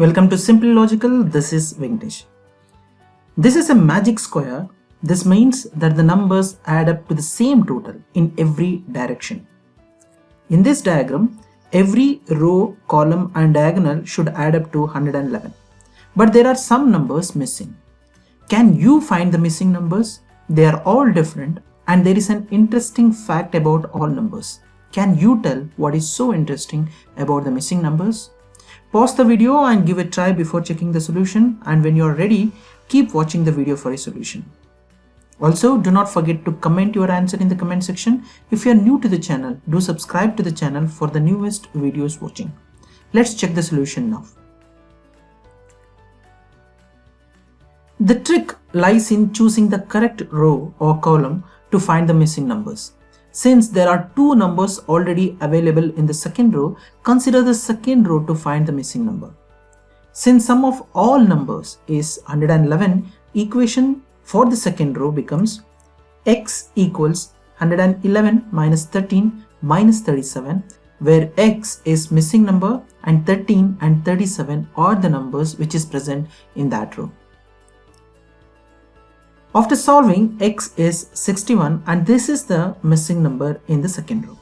Welcome to Simple Logical. This is Venkatesh. This is a magic square. This means that the numbers add up to the same total in every direction. In this diagram, every row, column and diagonal should add up to 111. But there are some numbers missing. Can you find the missing numbers? They are all different and there is an interesting fact about all numbers. Can you tell what is so interesting about the missing numbers? Pause the video and give it a try before checking the solution, and when you are ready, keep watching the video for a solution. Also, do not forget to comment your answer in the comment section. If you are new to the channel, do subscribe to the channel for the newest videos watching. Let's check the solution now. The trick lies in choosing the correct row or column to find the missing numbers. Since there are two numbers already available in the second row, consider the second row to find the missing number. Since sum of all numbers is 111, equation for the second row becomes x equals 111 minus 13 minus 37, where x is missing number and 13 and 37 are the numbers which is present in that row. After solving, x is 61 and this is the missing number in the second row.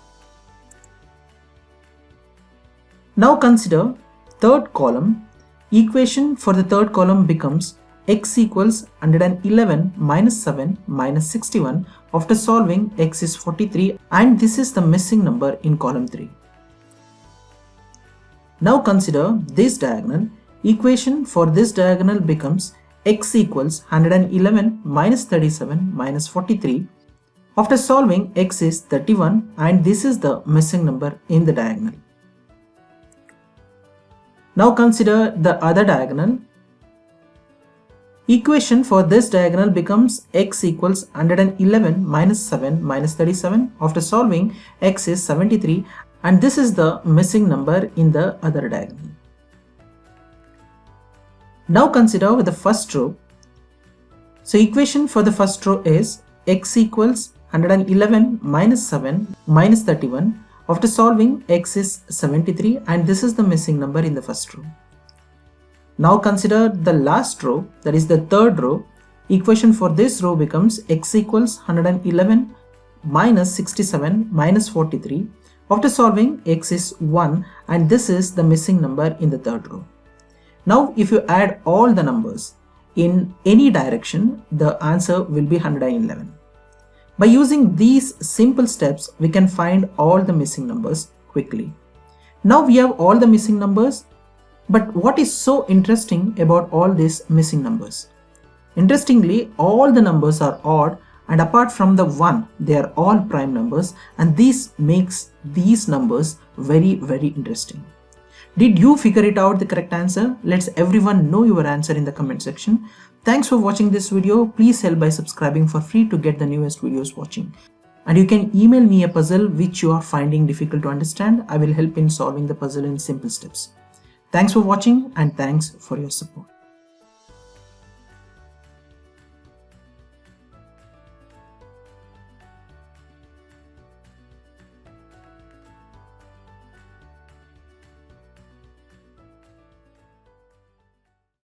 Now consider third column. Equation for the third column becomes x equals 111 minus 7 minus 61. After solving, x is 43 and this is the missing number in column 3. Now consider this diagonal. Equation for this diagonal becomes x equals 111 minus 37 minus 43. After solving, x is 31 and this is the missing number in the diagonal. Now consider the other diagonal. Equation for this diagonal becomes x equals 111 minus 7 minus 37. After solving, x is 73 and this is the missing number in the other diagonal. Now consider with the first row. So equation for the first row is x equals 111 minus 7 minus 31. After solving, x is 73 and this is the missing number in the first row. Now consider the last row, that is the third row. Equation for this row becomes x equals 111 minus 67 minus 43. After solving, x is 1 and this is the missing number in the third row. Now if you add all the numbers in any direction, the answer will be 111. By using these simple steps, we can find all the missing numbers quickly. Now we have all the missing numbers, but what is so interesting about all these missing numbers? Interestingly, all the numbers are odd and apart from the 1, they are all prime numbers, and this makes these numbers very interesting. Did you figure it out the correct answer? Let's everyone know your answer in the comment section. Thanks for watching this video. Please help by subscribing for free to get the newest videos watching. And you can email me a puzzle which you are finding difficult to understand. I will help in solving the puzzle in simple steps. Thanks for watching and thanks for your support.